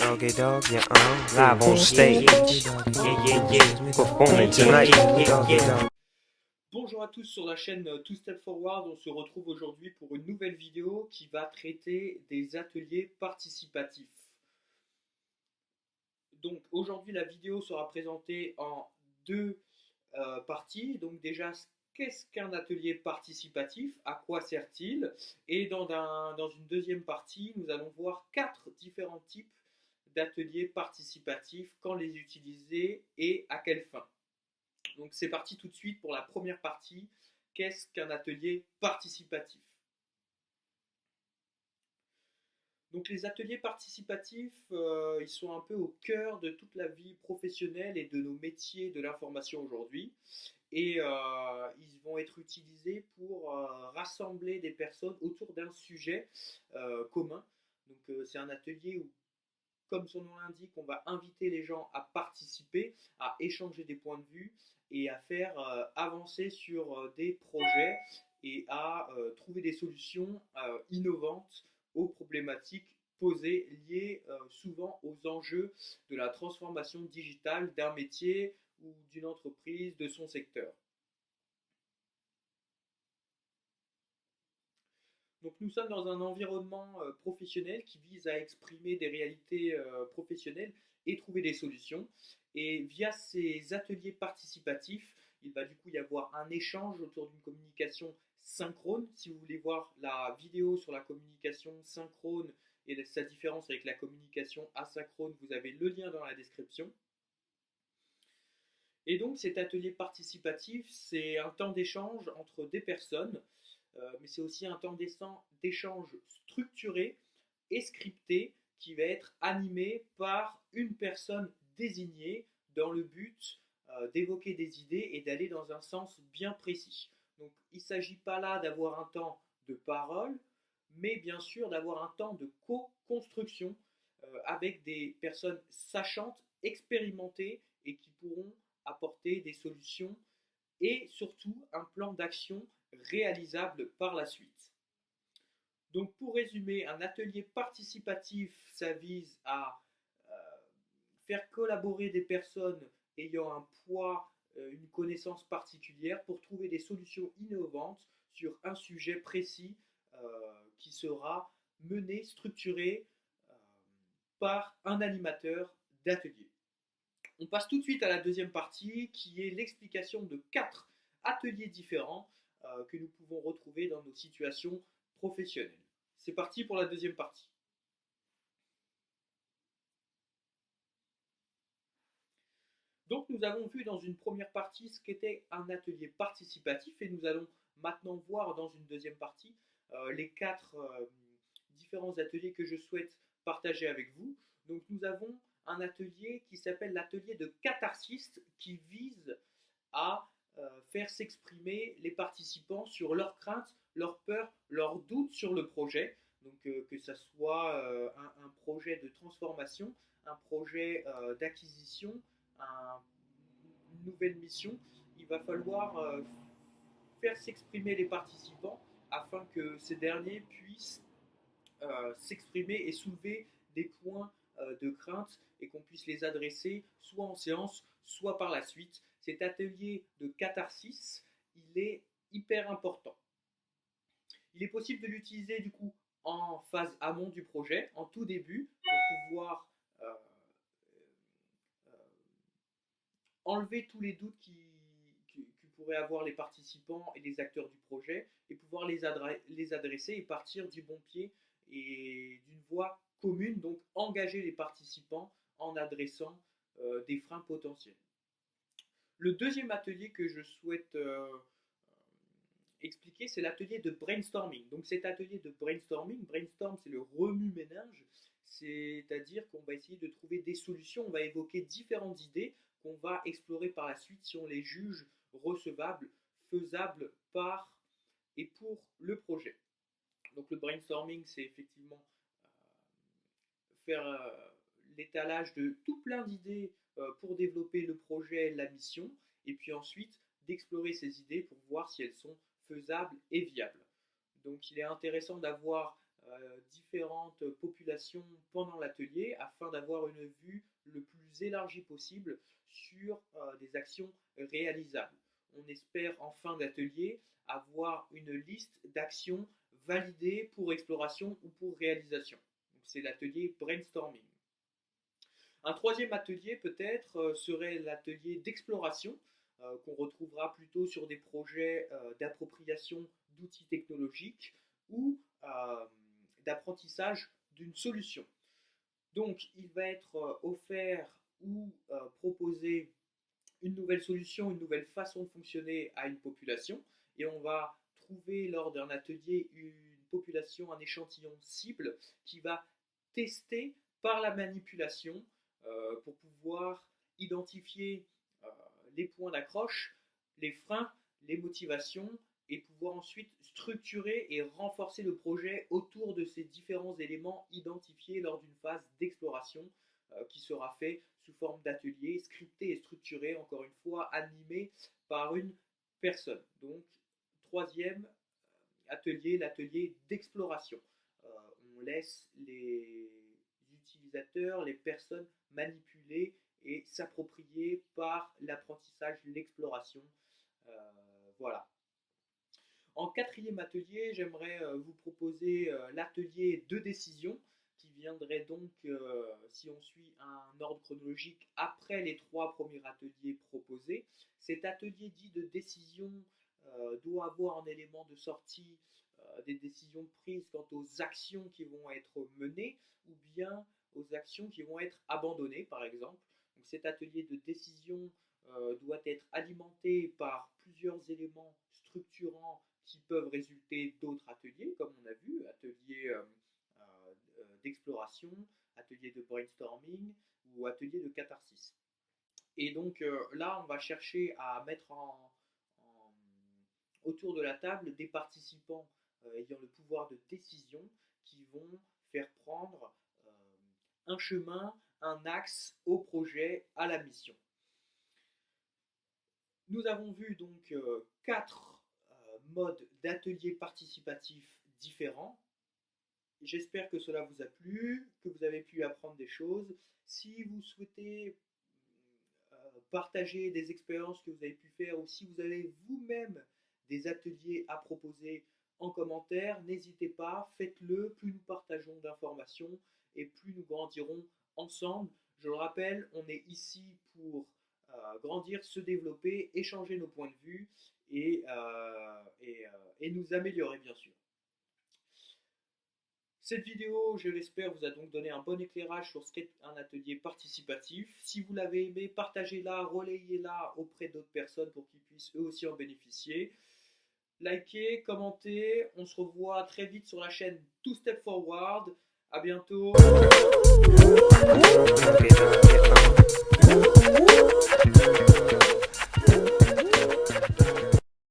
Doggy dog, yeah, live on stage. Yeah, performing tonight. Bonjour à tous sur la chaîne Two Step Forward, on se retrouve aujourd'hui pour une nouvelle vidéo qui va traiter des ateliers participatifs. Donc aujourd'hui la vidéo sera présentée en deux parties. Donc déjà, qu'est-ce qu'un atelier participatif? À quoi sert-il? Et dans une deuxième partie, nous allons voir 4 différents types d'ateliers participatifs, quand les utiliser et à quelle fin. Donc c'est parti tout de suite pour la première partie. Qu'est-ce qu'un atelier participatif? Donc les ateliers participatifs, ils sont un peu au cœur de toute la vie professionnelle et de nos métiers de l'information aujourd'hui. Et ils vont être utilisés pour rassembler des personnes autour d'un sujet commun. Donc c'est un atelier où, comme son nom l'indique, on va inviter les gens à participer, à échanger des points de vue et à faire avancer sur des projets et à trouver des solutions innovantes aux problématiques posées, liées souvent aux enjeux de la transformation digitale d'un métier ou d'une entreprise, de son secteur. Donc nous sommes dans un environnement professionnel qui vise à exprimer des réalités professionnelles et trouver des solutions. Et via ces ateliers participatifs, il va du coup y avoir un échange autour d'une communication synchrone. Si vous voulez voir la vidéo sur la communication synchrone et sa différence avec la communication asynchrone, vous avez le lien dans la description. Et donc cet atelier participatif, c'est un temps d'échange entre des personnes, mais c'est aussi un temps d'échange structuré et scripté qui va être animé par une personne désignée dans le but d'évoquer des idées et d'aller dans un sens bien précis. Donc il ne s'agit pas là d'avoir un temps de parole, mais bien sûr d'avoir un temps de co-construction avec des personnes sachantes, expérimentées et qui pourront apporter des solutions et surtout un plan d'action réalisable par la suite. Donc pour résumer, un atelier participatif, ça vise à faire collaborer des personnes ayant un poids, une connaissance particulière pour trouver des solutions innovantes sur un sujet précis qui sera mené, structuré par un animateur d'atelier. On passe tout de suite à la deuxième partie qui est l'explication de 4 ateliers différents que nous pouvons retrouver dans nos situations professionnelles. C'est parti pour la deuxième partie. Donc nous avons vu dans une première partie ce qu'était un atelier participatif et nous allons maintenant voir dans une deuxième partie les 4 différents ateliers que je souhaite partager avec vous. Donc nous avons un atelier qui s'appelle l'atelier de catharsis qui vise à faire s'exprimer les participants sur leurs craintes, leurs peurs, leurs doutes sur le projet. Donc que ce soit un projet de transformation, un projet d'acquisition, une nouvelle mission, il va falloir faire s'exprimer les participants afin que ces derniers puissent s'exprimer et soulever des points de crainte et qu'on puisse les adresser soit en séance, soit par la suite. Cet atelier de catharsis, il est hyper important. Il est possible de l'utiliser du coup en phase amont du projet, en tout début, pour pouvoir enlever tous les doutes que pourraient avoir les participants et les acteurs du projet et pouvoir les adresser et partir du bon pied et d'une voie commune, donc engager les participants en adressant des freins potentiels. Le deuxième atelier que je souhaite expliquer, c'est l'atelier de brainstorming. Donc cet atelier de brainstorming, brainstorm c'est le remue-ménage, c'est-à-dire qu'on va essayer de trouver des solutions, on va évoquer différentes idées qu'on va explorer par la suite si on les juge recevables, faisables par et pour le projet. Donc le brainstorming, c'est effectivement faire l'étalage de tout plein d'idées pour développer le projet, la mission, et puis ensuite d'explorer ces idées pour voir si elles sont faisables et viables. Donc il est intéressant d'avoir différentes populations pendant l'atelier afin d'avoir une vue le plus élargie possible sur des actions réalisables. On espère en fin d'atelier avoir une liste d'actions validées pour exploration ou pour réalisation. C'est l'atelier brainstorming. Un troisième atelier peut-être serait l'atelier d'exploration qu'on retrouvera plutôt sur des projets d'appropriation d'outils technologiques ou d'apprentissage d'une solution. Donc il va être offert ou proposé une nouvelle solution, une nouvelle façon de fonctionner à une population et on va trouver lors d'un atelier une population, un échantillon cible qui va tester par la manipulation pour pouvoir identifier les points d'accroche, les freins, les motivations et pouvoir ensuite structurer et renforcer le projet autour de ces différents éléments identifiés lors d'une phase d'exploration qui sera fait sous forme d'atelier, scripté et structuré, encore une fois, animé par une personne. Donc, troisième atelier, l'atelier d'exploration. On laisse les utilisateurs, les personnes manipuler et s'approprier par l'apprentissage, l'exploration. Voilà. En quatrième atelier, j'aimerais vous proposer l'atelier de décision qui viendrait donc, si on suit un ordre chronologique, après les 3 premiers ateliers proposés. Cet atelier dit de décision doit avoir en élément de sortie des décisions prises quant aux actions qui vont être menées ou bien aux actions qui vont être abandonnées, par exemple. Donc, cet atelier de décision doit être alimenté par plusieurs éléments structurants qui peuvent résulter d'autres ateliers, comme on a vu, atelier d'exploration, atelier de brainstorming ou atelier de catharsis. Et donc là, on va chercher à mettre autour de la table des participants ayant le pouvoir de décision qui vont faire prendre un chemin, un axe au projet, à la mission. Nous avons vu donc 4 modes d'ateliers participatifs différents. J'espère que cela vous a plu, que vous avez pu apprendre des choses. Si vous souhaitez partager des expériences que vous avez pu faire ou si vous avez vous-même des ateliers à proposer en commentaire, n'hésitez pas, faites-le. Plus nous partageons d'informations et plus nous grandirons ensemble. Je le rappelle, on est ici pour grandir, se développer, échanger nos points de vue et nous améliorer bien sûr. Cette vidéo, je l'espère, vous a donc donné un bon éclairage sur ce qu'est un atelier participatif. Si vous l'avez aimé, partagez-la, relayez-la auprès d'autres personnes pour qu'ils puissent eux aussi en bénéficier. Likez, commentez, on se revoit très vite sur la chaîne 2 Step Forward. À bientôt.